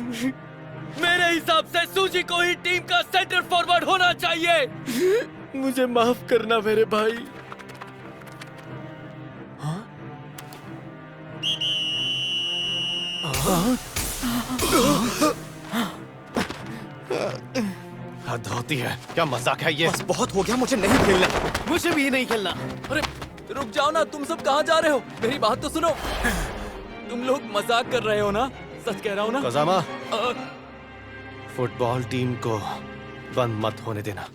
मेरे हिसाब से सूजी को ही टीम का सेंटर फॉरवर्ड होना चाहिए। मुझे माफ करना मेरे भाई। हद होती है, क्या मजाक है ये? बस बहुत हो गया, मुझे नहीं खेलना। मुझे भी नहीं खेलना। अरे रुक जाओ ना, तुम सब कहाँ जा रहे हो? मेरी बात तो सुनो। तुम लोग मजाक कर रहे हो ना? सच कह रहा हूँ ना? कज़ामा, फुटबॉल टीम को बंद मत होने देना।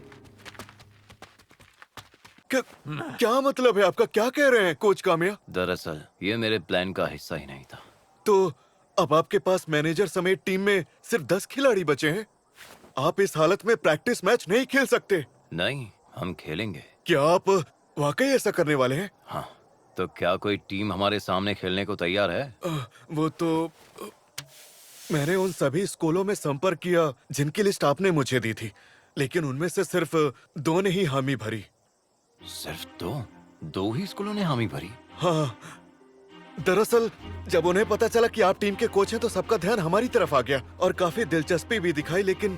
क्या मतलब है आपका? क्या कह रहे हैं कोच कामिया? दरअसल ये मेरे प्लान का हिस्सा ही नहीं था। तो अब आपके पास मैनेजर समेत टीम में सिर्फ 10 खिलाड़ी बचे हैं। आप इस हालत में प्रैक्टिस मैच नहीं खेल सकते। नहीं, हम खेलेंगे। क्या आप वाकई ऐसा करने वाले हैं? हाँ, तो क्या कोई टीम हमारे सामने खेलने को तैयार है? वो तो मैंने उन सभी स्कूलों में संपर्क किया जिनकी लिस्ट आपने मुझे दी थी, लेकिन उनमें से सिर्फ 2 ने ही हामी भरी। सिर्फ 2 ही स्कूलों ने हामी भरी? हाँ, दरअसल जब उन्हें पता चला कि आप टीम के कोच हैं तो सबका ध्यान हमारी तरफ आ गया और काफी दिलचस्पी भी दिखाई, लेकिन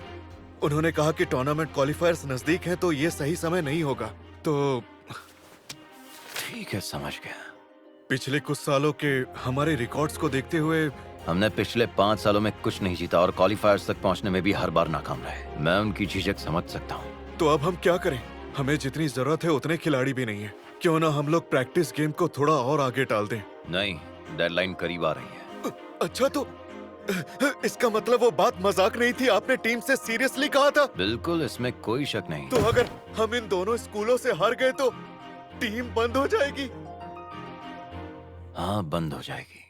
उन्होंने कहा कि टूर्नामेंट क्वालिफायर्स नजदीक हैं तो ये सही समय नहीं होगा। तो ठीक है, समझ गया। पिछले कुछ सालों के हमारे रिकॉर्ड्स को देखते हुए हमने पिछले 5 सालों में कुछ नहीं जीता और क्वालिफायर्स तक पहुंचने में भी हर बार नाकाम रहे। मैं उनकी झिझक समझ सकता हूँ। तो अब हम क्या करें? हमें जितनी जरूरत है उतने खिलाड़ी भी नहीं है। क्यों ना हम लोग प्रैक्टिस गेम को थोड़ा और आगे टाल दें? नहीं, डेडलाइन करीब आ रही है। अच्छा, तो इसका मतलब वो बात मजाक नहीं थी, आपने टीम से सीरियसली कहा था? बिल्कुल, इसमें कोई शक नहीं। तो अगर हम इन दोनों स्कूलों से हार गए तो टीम बंद हो जाएगी? हाँ, बंद हो जाएगी।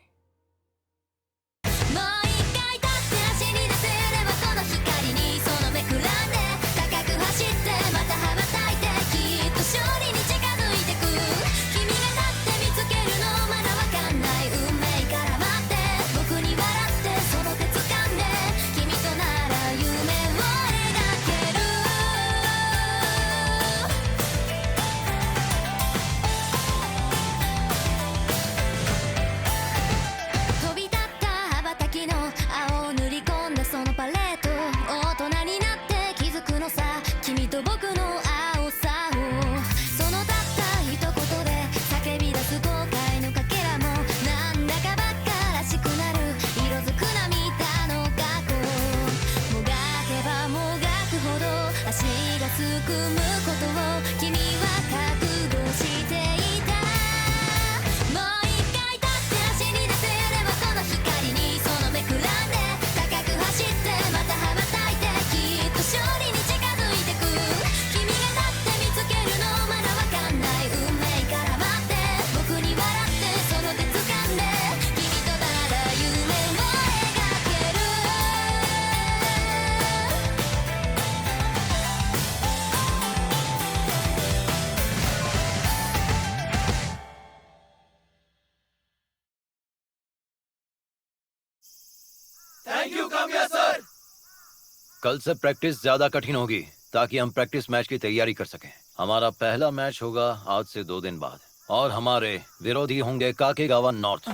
कल से प्रैक्टिस ज्यादा कठिन होगी ताकि हम प्रैक्टिस मैच की तैयारी कर सकें। हमारा पहला मैच होगा आज से 2 दिन बाद और हमारे विरोधी होंगे काकेगावा नॉर्थ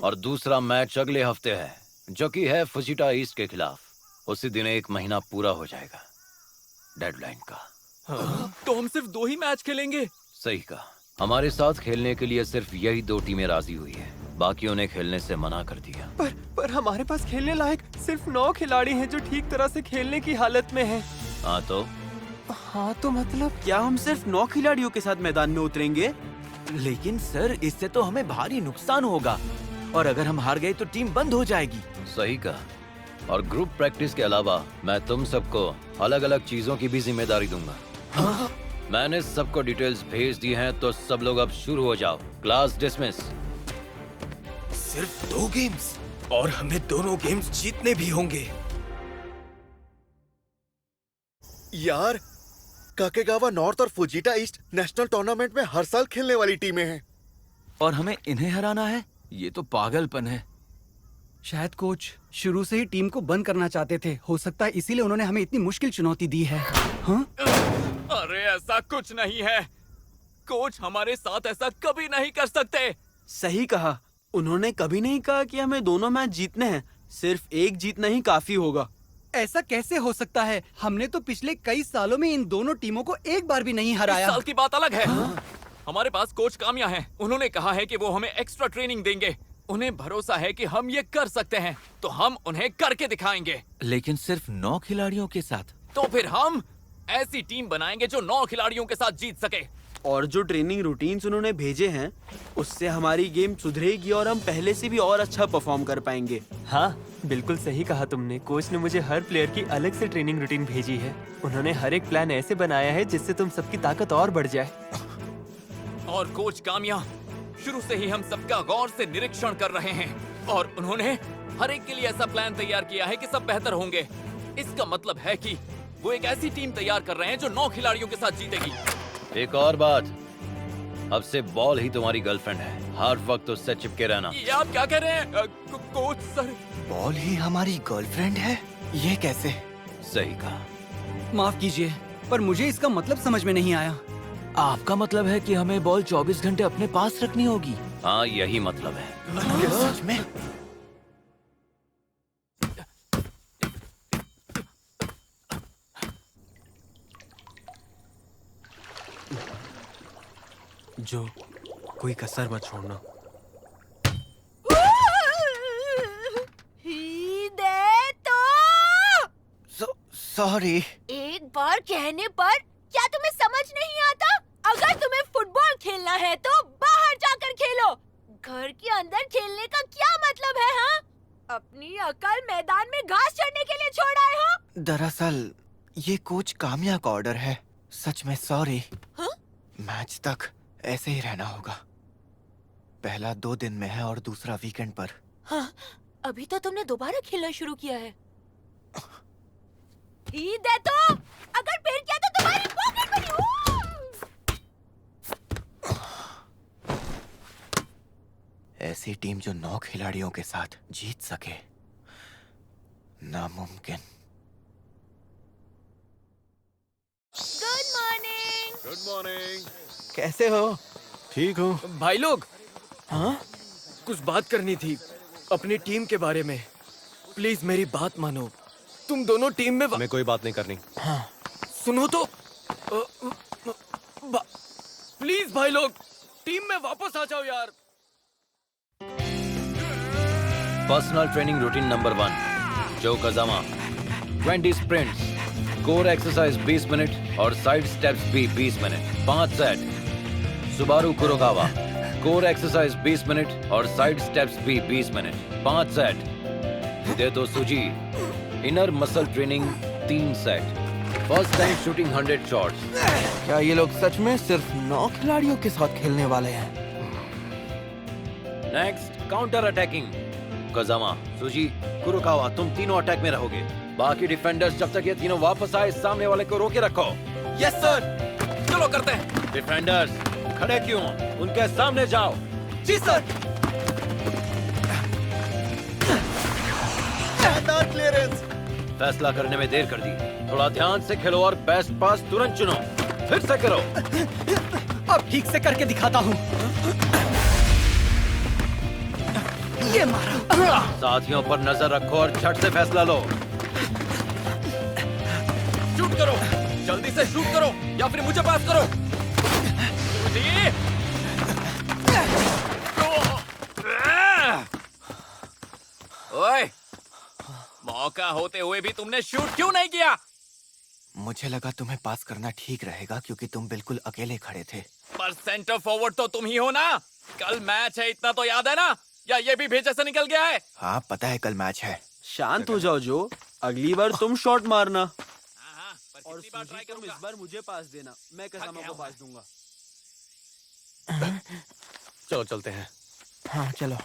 और दूसरा मैच अगले हफ्ते है जो कि है फुजिटा ईस्ट के खिलाफ। उसी दिन 1 महीना पूरा हो जाएगा डेडलाइन का। तो हम सिर्फ 2 ही मैच खेलेंगे? सही कहा। हमारे साथ खेलने के लिए सिर्फ यही 2 टीमें राजी हुई है, बाकियों ने खेलने से मना कर दिया। पर हमारे पास खेलने लायक सिर्फ 9 खिलाड़ी हैं जो ठीक तरह से खेलने की हालत में हैं। हाँ तो मतलब क्या हम सिर्फ 9 खिलाड़ियों के साथ मैदान में उतरेंगे? लेकिन सर, इससे तो हमें भारी नुकसान होगा और अगर हम हार गए तो टीम बंद हो जाएगी। सही कहा। और ग्रुप प्रैक्टिस के अलावा मैं तुम सबको अलग अलग चीजों की भी जिम्मेदारी दूंगा। मैंने सबको डिटेल्स भेज दी हैं, तो सब लोग अब शुरू हो जाओ। Class dismiss. सिर्फ 2 गेम्स और हमें दोनों गेम्स जीतने भी होंगे। यार, काकेगावा नॉर्थ और फुजिटा ईस्ट नेशनल टूर्नामेंट में हर साल खेलने वाली टीमें हैं और हमें इन्हें हराना है? ये तो पागलपन है। शायद कोच शुरू से ही टीम को बंद करना चाहते थे। हो सकता है इसीलिए उन्होंने हमें इतनी मुश्किल चुनौती दी है। हाँ? अरे ऐसा कुछ नहीं है। कोच हमारे साथ ऐसा कभी नहीं कर सकते। सही कहा। उन्होंने कभी नहीं कहा कि हमें दोनों मैच जीतने हैं। सिर्फ एक जीतना ही काफी होगा। ऐसा कैसे हो सकता है? हमने तो पिछले कई सालों में इन दोनों टीमों को एक बार भी नहीं इस हराया। साल की बात अलग है। हमारे पास कोच कामिया है। उन्होंने कहा है कि वो हमें एक्स्ट्रा ट्रेनिंग देंगे। उन्हें भरोसा है कि हम ये कर सकते हैं, तो हम उन्हें करके दिखाएंगे। लेकिन सिर्फ 9 खिलाड़ियों के साथ। तो फिर हम ऐसी टीम बनाएंगे जो 9 खिलाड़ियों के साथ जीत सके। और जो ट्रेनिंग रूटीन्स उन्होंने भेजे हैं उससे हमारी गेम सुधरेगी और हम पहले से भी और अच्छा परफॉर्म कर पाएंगे। हाँ, बिल्कुल सही कहा तुमने। कोच ने मुझे हर प्लेयर की अलग से ट्रेनिंग रूटीन भेजी है। उन्होंने हर एक प्लान ऐसे बनाया है जिससे तुम सबकी ताकत और बढ़ जाए। और कोच कामिया शुरू से ही हम सबका गौर से निरीक्षण कर रहे हैं और उन्होंने हर एक के लिए ऐसा प्लान तैयार किया है कि सब बेहतर होंगे। इसका मतलब है कि वो एक ऐसी टीम तैयार कर रहे हैं जो 9 खिलाड़ियों के साथ जीतेगी। एक और बात, अब से बॉल ही तुम्हारी गर्लफ्रेंड है। हर वक्त उससे चिपके रहना। ये आप क्या कह रहे हैं कोच सर? बॉल ही हमारी गर्लफ्रेंड है? ये कैसे? सही कहा। माफ कीजिए, पर मुझे इसका मतलब समझ में नहीं आया। आपका मतलब है कि हमें बॉल 24 घंटे अपने पास रखनी होगी? हाँ, यही मतलब है। सच में? जो कोई कसर मत छोड़ना। ही दे तो सॉरी। एक बार कहने पर क्या तुम्हें समझ नहीं आता? अगर तुम्हें फुटबॉल खेलना है तो बाहर जाकर खेलो। घर के अंदर खेलने का क्या मतलब है? हाँ, अपनी अकल मैदान में घास चढ़ने के लिए छोड़ आए हो। दरअसल ये कोच कामिया का ऑर्डर है। सच में सॉरी। हाँ? मैच तक ऐसे ही रहना होगा। पहला 2 दिन में है और दूसरा वीकेंड पर। हाँ, अभी तो तुमने दोबारा खेलना शुरू किया है। ही दे तो, अगर फिर किया तो तुम्हारी पॉकेट बनी। ऐसी टीम जो 9 खिलाड़ियों के साथ जीत सके, नामुमकिन। Good morning. Good morning. कैसे हो? ठीक हूँ। भाई लोग, हाँ, कुछ बात करनी थी अपनी टीम के बारे में। प्लीज मेरी बात मानो। तुम दोनों टीम में हमें कोई बात नहीं करनी। सुनो तो। प्लीज भाई लोग, टीम में वापस आ जाओ यार। पर्सनल ट्रेनिंग रूटीन नंबर 1, जो कजामा 20 स्प्रिंट्स, कोर एक्सरसाइज 20 मिनट और साइड स्टेप्स भी 20 minute, 5 set. Subaru Kurokawa, core exercise 20 minute और साइड स्टेप्स भी 20 मिनट, 5 सेट। हिदेतो सुजी, inner muscle training 3 set. First time shooting 100 shots. क्या ये लोग सच में सिर्फ 9 खिलाड़ियों के साथ खेलने वाले हैं? Next, counter attacking. कजामा, सुजी, कुरोकावा, तुम तीनों अटैक में रहोगे। बाकी डिफेंडर्स जब तक ये तीनों वापस आए सामने वाले को रोके रखो। Yes sir. चलो करते हैं। डिफेंडर्स खड़े क्यों? उनके सामने जाओ। जी सर। फैसला करने में देर कर दी। थोड़ा ध्यान से खेलो और बेस्ट पास तुरंत चुनो। फिर से करो। अब ठीक से करके दिखाता हूँ। ये मारा। साथियों पर नजर रखो और झट से फैसला लो। शूट करो, जल्दी से शूट करो या फिर मुझे पास करो। जी। ओए, मौका होते हुए भी तुमने शूट क्यों नहीं किया? मुझे लगा तुम्हें पास करना ठीक रहेगा क्योंकि तुम बिल्कुल अकेले खड़े थे। पर सेंटर फॉरवर्ड तो तुम ही हो ना। कल मैच है, इतना तो याद है ना? या ये भी भेजे से निकल गया है? हाँ, पता है कल मैच है। शांत हो जाओ जो। अगली बार तुम शॉट मारना हाँ, पर और कितनी बार ट्राई तुम करूंगा? इस बार मुझे पास देना। मैं कसामा गया को हूं पास दूंगा। चलो चलते हैं। हाँ चलो।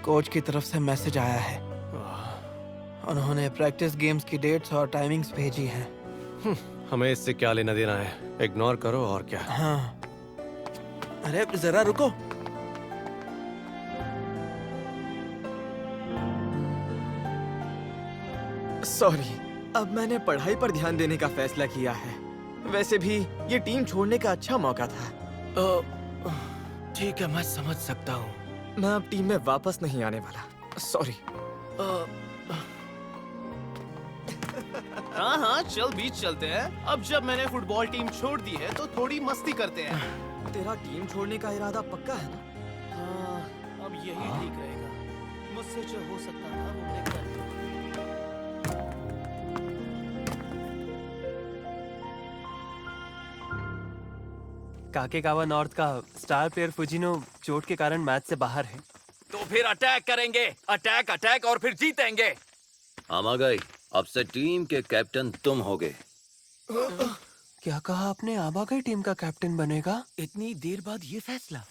कोच की तरफ से मैसेज आया है। उन्होंने प्रैक्टिस गेम्स की डेट्स और टाइमिंग्स भेजी हैं। हमें इससे क्या लेना देना है? इग्नोर करो और क्या। हाँ। अरे जरा रुको। सॉरी, अब मैंने पढ़ाई पर ध्यान देने का फैसला किया है। वैसे भी ये टीम छोड़ने का अच्छा मौका था। ठीक है, मैं समझ सकता हूँ। मैं अब टीम में वापस नहीं आने वाला। सॉरी। हाँ हाँ, चल बीच चलते हैं। अब जब मैंने फुटबॉल टीम छोड़ दी है तो थोड़ी मस्ती करते हैं। तेरा टीम छोड़ने का इरादा पक्का है ना? हाँ, अब यही ठीक रहेगा। मुझसे जो हो सकता था वो मैं कर दिया। काकेगावा नॉर्थ का स्टार प्लेयर फुजिनो चोट के कारण मैच से बाहर है। तो फिर अटैक करेंगे, अटैक अटैक, और फिर जीतेंगे। आमागाई, अब से टीम के कैप्टन तुम होगे। क्या कहा आपने? आमागाई टीम का कैप्टन बनेगा? इतनी देर बाद ये फैसला?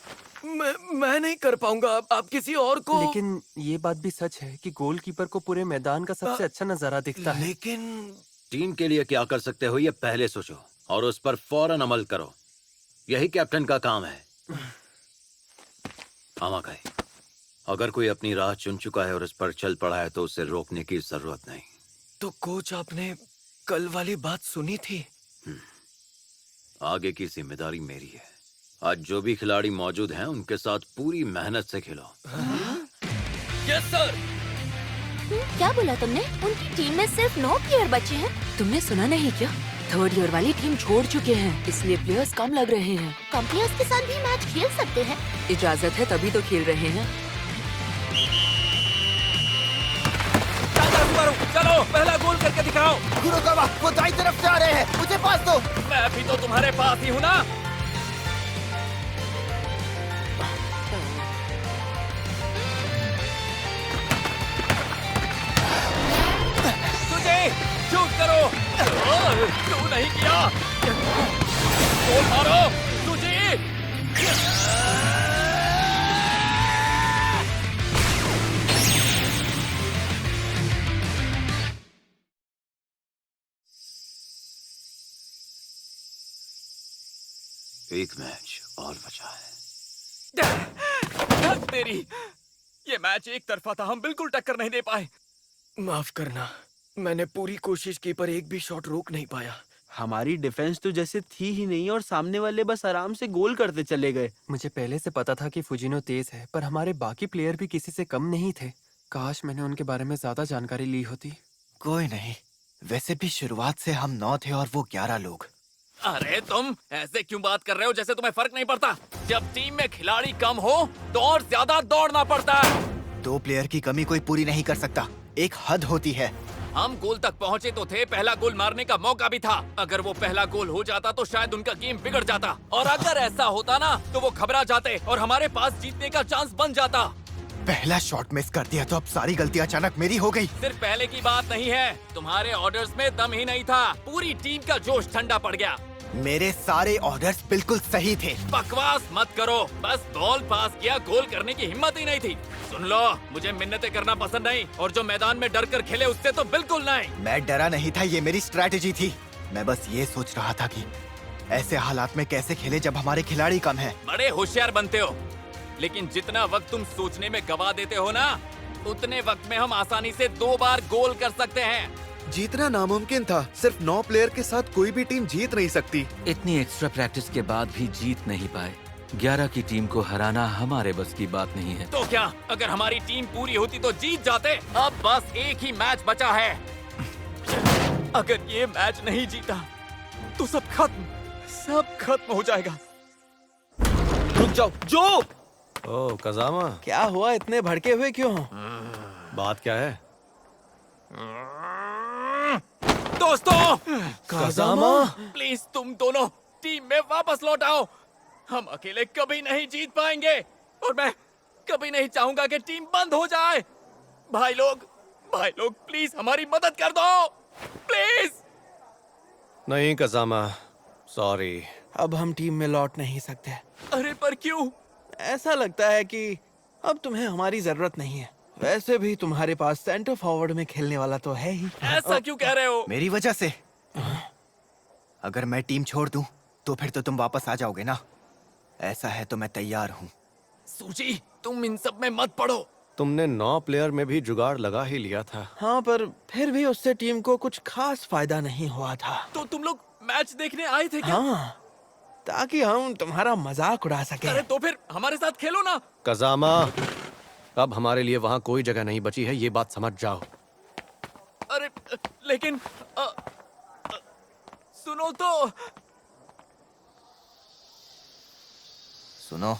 मैं नहीं कर पाऊंगा। आप किसी और को। लेकिन ये बात भी सच है कि गोलकीपर को पूरे मैदान का सबसे अच्छा नजारा दिखता है। लेकिन टीम के लिए क्या कर सकते हो ये पहले सोचो और उस पर फौरन अमल करो। यही कैप्टन का काम है। आमागाई, अगर कोई अपनी राह चुन चुका है और उस पर चल पड़ा है तो उसे रोकने की जरूरत नहीं। तो कोच, आपने कल वाली बात सुनी थी? आगे की जिम्मेदारी मेरी है। आज जो भी खिलाड़ी मौजूद हैं उनके साथ पूरी मेहनत से खेलो। Yes sir. क्या बोला तुमने? उनकी टीम में सिर्फ 9 प्लेयर बचे हैं। तुमने सुना नहीं क्या? थर्ड ईयर वाली टीम छोड़ चुके हैं, इसलिए प्लेयर्स कम लग रहे हैं। कम प्लेयर्स के साथ भी मैच खेल सकते हैं। इजाजत है तभी तो खेल रहे हैं। चलो पहला गोल करके दिखाओ। कुरोकावा, वो दाईं तरफ से आ रहे हैं, मुझे पास दो। मैं भी तो तुम्हारे पास ही हूँ ना। तुझे शूट करो। तू नहीं किया। गोल मारो तुझे। एक मैच और बचा है। तेरी, ये मैच एक तरफा था। हम बिल्कुल टक्कर नहीं दे पाए। माफ करना, मैंने पूरी कोशिश की पर एक भी शॉट रोक नहीं पाया। हमारी डिफेंस तो जैसे थी ही नहीं और सामने वाले बस आराम से गोल करते चले गए। मुझे पहले से पता था कि फुजिनो तेज है, पर हमारे बाकी प्लेयर भी किसी से कम नहीं थे। काश मैंने उनके बारे में ज्यादा जानकारी ली होती। कोई नहीं, वैसे भी शुरुआत से हम 9 थे और वो 11 लोग। अरे तुम ऐसे क्यों बात कर रहे हो जैसे तुम्हें फर्क नहीं पड़ता? जब टीम में खिलाड़ी कम हो तो और ज्यादा दौड़ना पड़ता है। 2 प्लेयर की कमी कोई पूरी नहीं कर सकता, एक हद होती है। हम गोल तक पहुंचे तो थे, पहला गोल मारने का मौका भी था। अगर वो पहला गोल हो जाता तो शायद उनका गेम बिगड़ जाता, और अगर ऐसा होता ना तो वो घबरा जाते और हमारे पास जीतने का चांस बन जाता। पहला शॉट मिस कर दिया तो अब सारी गलती अचानक मेरी हो गई। सिर्फ पहले की बात नहीं है, तुम्हारे ऑर्डर्स में दम ही नहीं था। पूरी टीम का जोश ठंडा पड़ गया। मेरे सारे ऑर्डर्स बिल्कुल सही थे। बकवास मत करो, बस बॉल पास किया, गोल करने की हिम्मत ही नहीं थी। सुन लो, मुझे मिन्नतें करना पसंद नहीं, और जो मैदान में डर कर खेले उससे तो बिल्कुल नहीं। मैं डरा नहीं था, ये मेरी स्ट्रैटेजी थी। मैं बस ये सोच रहा था कि ऐसे हालात में कैसे खेले जब हमारे खिलाड़ी कम हैं। बड़े होशियार बनते हो, लेकिन जितना वक्त तुम सोचने में गवा देते हो ना, उतने वक्त में हम आसानी से 2 बार गोल कर सकते हैं। जीतना नामुमकिन था। सिर्फ 9 प्लेयर के साथ कोई भी टीम जीत नहीं सकती। इतनी एक्स्ट्रा प्रैक्टिस के बाद भी जीत नहीं पाए। 11 की टीम को हराना हमारे बस की बात नहीं है। तो क्या अगर हमारी टीम पूरी होती तो जीत जाते? अब बस एक ही मैच बचा है। अगर ये मैच नहीं जीता तो सब खत्म हो जाएगा। रुक जाओ। जो ओह कजामा, क्या हुआ, इतने भड़के हुए क्यों हो? बात क्या है? दोस्तों, काजामा, प्लीज तुम दोनों टीम में वापस लौट आओ। हम अकेले कभी नहीं जीत पाएंगे, और मैं कभी नहीं चाहूंगा कि टीम बंद हो जाए। भाई लोग प्लीज हमारी मदद कर दो, प्लीज। नहीं कजामा, सॉरी। अब हम टीम में लौट नहीं सकते। अरे पर क्यों? ऐसा लगता है कि अब तुम्हें हमारी जरूरत नहीं है। वैसे भी तुम्हारे पास सेंटर फॉरवर्ड में खेलने वाला तो है ही। ऐसा क्यों कह रहे हो? मेरी वजह से? अगर मैं टीम छोड़ दूं तो फिर तो तुम वापस आ जाओगे ना। ऐसा है तो मैं तैयार हूँ। सूजी, तुम इन सब में मत पड़ो। तुमने 9 प्लेयर में भी जुगाड़ लगा ही लिया था। हाँ, पर फिर भी उससे टीम को कुछ खास फायदा नहीं हुआ था। तो तुम लोग मैच देखने आए थे क्या? हाँ, ताकि हम तुम्हारा मजाक उड़ा सके। अरे तो फिर हमारे साथ खेलो ना। कजामा, अब हमारे लिए वहां कोई जगह नहीं बची है, ये बात समझ जाओ। अरे लेकिन सुनो तो। सुनो,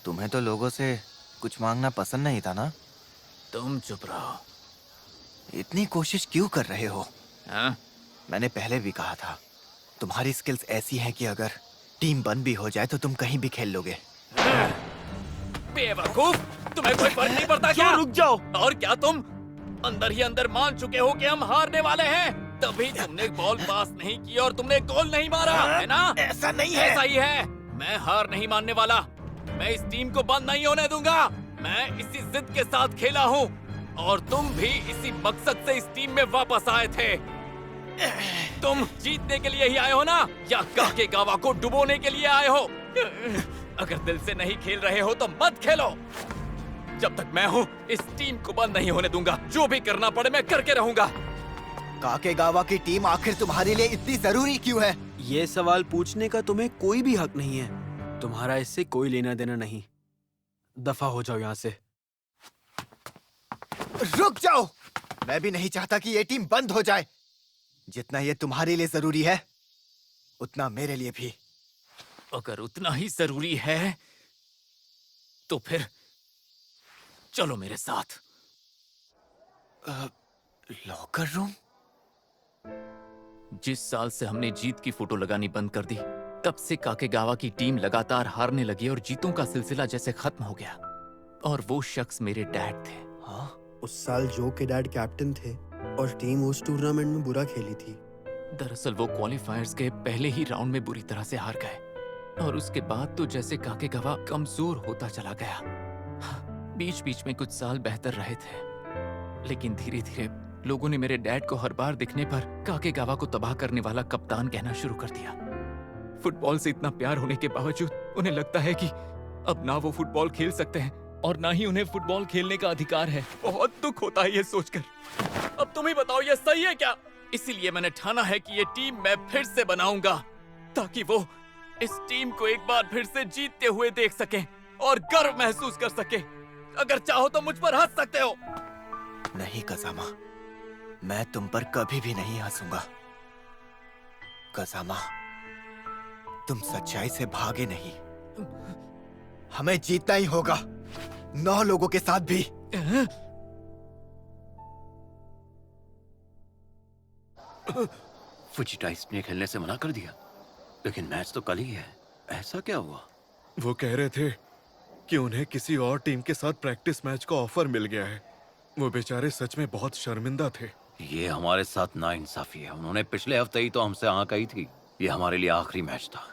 तुम्हें तो लोगों से कुछ मांगना पसंद नहीं था ना? तुम चुप रहो। इतनी कोशिश क्यों कर रहे हो? हाँ? मैंने पहले भी कहा था, तुम्हारी स्किल्स ऐसी हैं कि अगर टीम बंद भी हो जाए तो तुम कहीं भी खेल लोगे। बेवकूफ, तुम्हें कोई फर्क नहीं पड़ता क्या? रुक जाओ। और क्या तुम अंदर ही अंदर मान चुके हो कि हम हारने वाले हैं? तभी तुमने बॉल पास नहीं की और तुमने गोल नहीं मारा, है ना? ऐसा नहीं है। ऐसा ही है। मैं हार नहीं मानने वाला। मैं इस टीम को बंद नहीं होने दूंगा। मैं इसी जिद के साथ खेला हूँ और तुम भी इसी मकसद से इस टीम में वापस आए थे। तुम जीतने के लिए ही आए हो ना, या काकेगावा को डुबोने के लिए आए हो? अगर दिल से नहीं खेल रहे हो तो मत खेलो। जब तक मैं हूँ इस टीम को बंद नहीं होने दूंगा। जो भी करना पड़े मैं करके रहूंगा। काकेगावा की टीम आखिर तुम्हारे लिए इतनी जरूरी क्यों है? ये सवाल पूछने का तुम्हें कोई भी हक नहीं है। तुम्हारा इससे कोई लेना देना नहीं। दफा हो जाओ यहाँ से। रुक जाओ, मैं भी नहीं चाहता कि ये टीम बंद हो जाए। जितना ये तुम्हारे लिए जरूरी है उतना मेरे लिए भी। अगर उतना ही जरूरी है तो फिर चलो मेरे साथ। Locker room? जिस साल से हमने जीत की फोटो लगानी बंद कर दी, तब से काकेगावा की टीम लगातार हारने लगी और जीतों का सिलसिला जैसे खत्म हो गया। और वो शख्स मेरे डैड थे। हाँ? उस साल जो के डैड कैप्टन थे और टीम उस टूर्नामेंट में बुरा खेली थी। दरअसल वो क्वालिफायर्स के पहले ही राउंड में बुरी तरह से हार गए और उसके बाद तो जैसे काकेगावा कमजोर होता चला गया। बीच बीच में कुछ साल बेहतर रहे थे, लेकिन धीरे धीरे लोगों ने मेरे डैड को हर बार दिखने पर काकेगावा को तबाह करने वाला कप्तान कहना शुरू कर दिया। फुटबॉल से इतना प्यार होने के बावजूद उन्हें लगता है कि अब ना वो फुटबॉल खेल सकते हैं और ना ही उन्हें फुटबॉल खेलने का अधिकार है। बहुत दुख होता है ये सोचकर। अब तुम ही बताओ ये सही है क्या? इसीलिए मैंने ठाना है कि ये टीम मैं फिर से बनाऊंगा ताकि वो इस टीम को एक बार फिर से जीतते हुए देख सकें और गर्व महसूस कर सके। अगर चाहो तो मुझ पर हंस सकते हो। नहीं कजामा, मैं तुम पर कभी भी नहीं हंसूंगा। कजामा, तुम सच्चाई से भागे नहीं। हमें जीतना ही होगा, 9 लोगों के साथ भी। फुजिटा इसने खेलने से मना कर दिया, लेकिन मैच तो कल ही है। ऐसा क्या हुआ? वो कह रहे थे कि उन्हें किसी और टीम के साथ प्रैक्टिस मैच का ऑफर मिल गया है। वो बेचारे सच में बहुत शर्मिंदा थे। ये हमारे साथ नाइंसाफी है। उन्होंने पिछले हफ्ते ही तो हमसे हाँ कही थी। ये हमारे लिए आखिरी मैच था।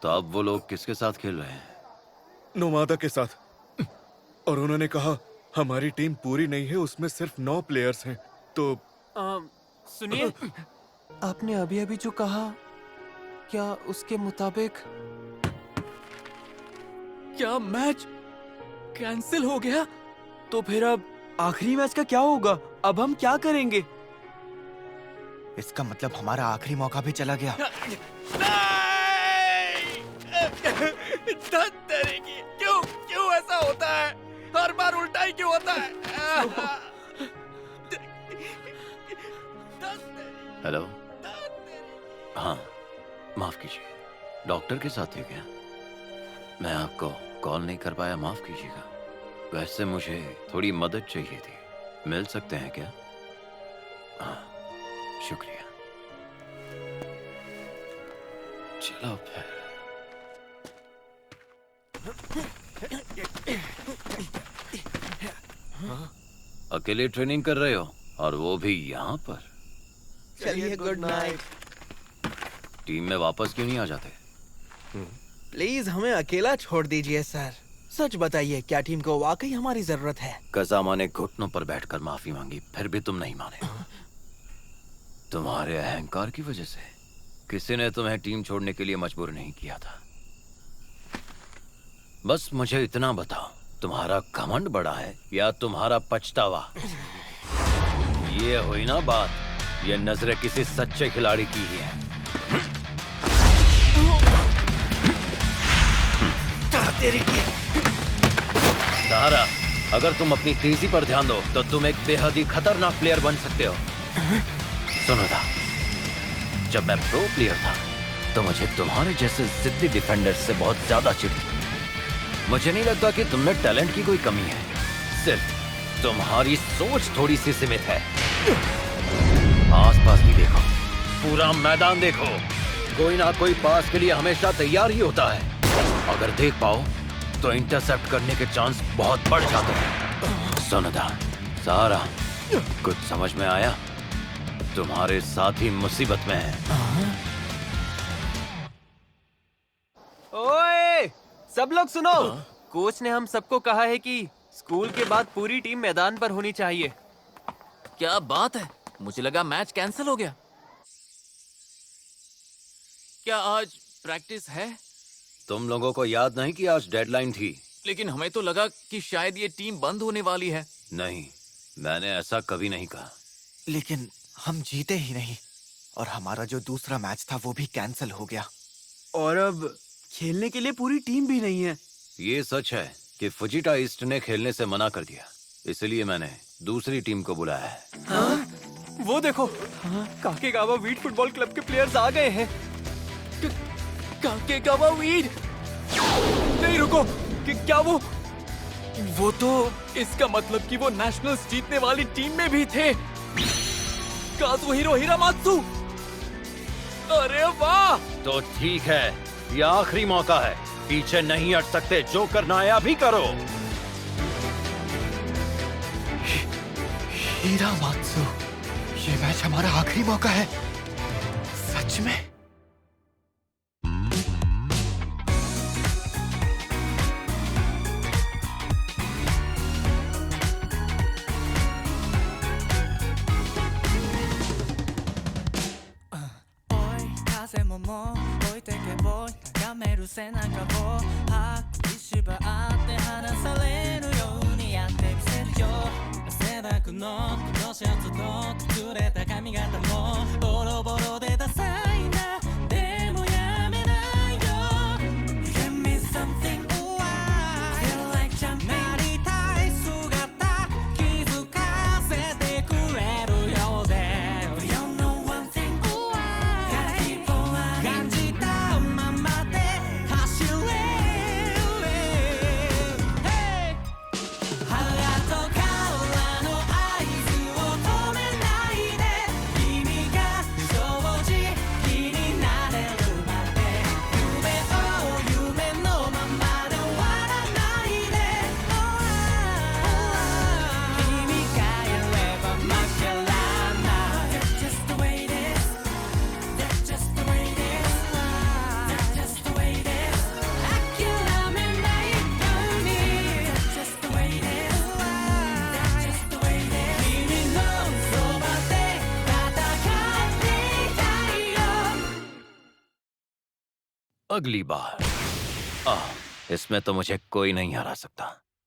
तो अब वो लोग किसके साथ खेल रहे हैं? नोमादा के साथ। और उन्होंने कहा हमारी टीम पूरी नहीं है, उसमें सिर्फ 9 प्लेयर्स हैं। तो सुनिए, आपने अभी अभी जो कहा, क्या उसके मुताबिक क्या मैच कैंसिल हो गया? तो फिर अब आखिरी मैच का क्या होगा? अब हम क्या करेंगे? इसका मतलब हमारा आखिरी मौका भी चला गया। क्यों ऐसा होता है? हर बार उल्टा ही क्यों होता है? हेलो। हाँ, माफ कीजिए, डॉक्टर के साथ थे क्या? मैं आपको कॉल नहीं कर पाया, माफ कीजिएगा। वैसे मुझे थोड़ी मदद चाहिए थी, मिल सकते हैं क्या? हाँ, शुक्रिया। चलो फिर। अकेले ट्रेनिंग कर रहे हो और वो भी यहाँ पर? चलिए, गुड नाइट। टीम में वापस क्यों नहीं आ जाते? प्लीज हमें अकेला छोड़ दीजिए सर। सच बताइए, क्या टीम को वाकई हमारी जरूरत है? कजामा ने घुटनों पर बैठकर माफी मांगी, फिर भी तुम नहीं माने। तुम्हारे अहंकार की वजह से किसी ने तुम्हें टीम छोड़ने के लिए मजबूर नहीं किया था। बस मुझे इतना बताओ, तुम्हारा घमंड बड़ा है या तुम्हारा पछतावा? ये हुई ना बात, ये नजरें किसी सच्चे खिलाड़ी की ही है। तारा, अगर तुम अपनी तेजी पर ध्यान दो तो तुम एक बेहद ही खतरनाक प्लेयर बन सकते हो। सुनो था, जब मैं प्रो प्लेयर था तो मुझे तुम्हारे जैसे जिद्दी डिफेंडर से बहुत ज्यादा चिढ़ थी। मुझे नहीं लगता कि तुम में टैलेंट की कोई कमी है, सिर्फ तुम्हारी सोच थोड़ी सी सीमित है। आसपास भी देखो, पूरा मैदान देखो, कोई ना कोई पास के लिए हमेशा तैयार ही होता है। अगर देख पाओ तो इंटरसेप्ट करने के चांस बहुत बढ़ जाते हैं। सुनदा, सारा, कुछ समझ में आया? तुम्हारे साथी मुसीबत में है। ओए, सब लोग सुनो। कोच ने हम सबको कहा है कि स्कूल के बाद पूरी टीम मैदान पर होनी चाहिए। क्या बात है, मुझे लगा मैच कैंसिल हो गया। क्या आज प्रैक्टिस है? तुम लोगों को याद नहीं कि आज डेडलाइन थी? लेकिन हमें तो लगा कि शायद ये टीम बंद होने वाली है। नहीं, मैंने ऐसा कभी नहीं कहा। लेकिन हम जीते ही नहीं और हमारा जो दूसरा मैच था वो भी कैंसिल हो गया। और अब खेलने के लिए पूरी टीम भी नहीं है। ये सच है कि फुजिटा ईस्ट ने खेलने से मना कर दिया, इसलिए मैंने दूसरी टीम को बुलाया है। वो देखो, काकेगावा वीट फुटबॉल क्लब के प्लेयर्स आ गए हैं। काकेगावा वीट? नहीं रुको, क्या वो तो इसका मतलब कि वो नेशनल्स जीतने वाली टीम में भी थे। काजुहिरो हिरामात्सु। अरे वाह! तो ठीक है, ये आखिरी मौका है, पीछे नहीं हट सकते, जो करना है अभी करो। हिरामात्सु, ये मैच हमारा आखिरी मौका है, सच में? अगली बार इसमें तो मुझे कोई नहीं हरा सकता।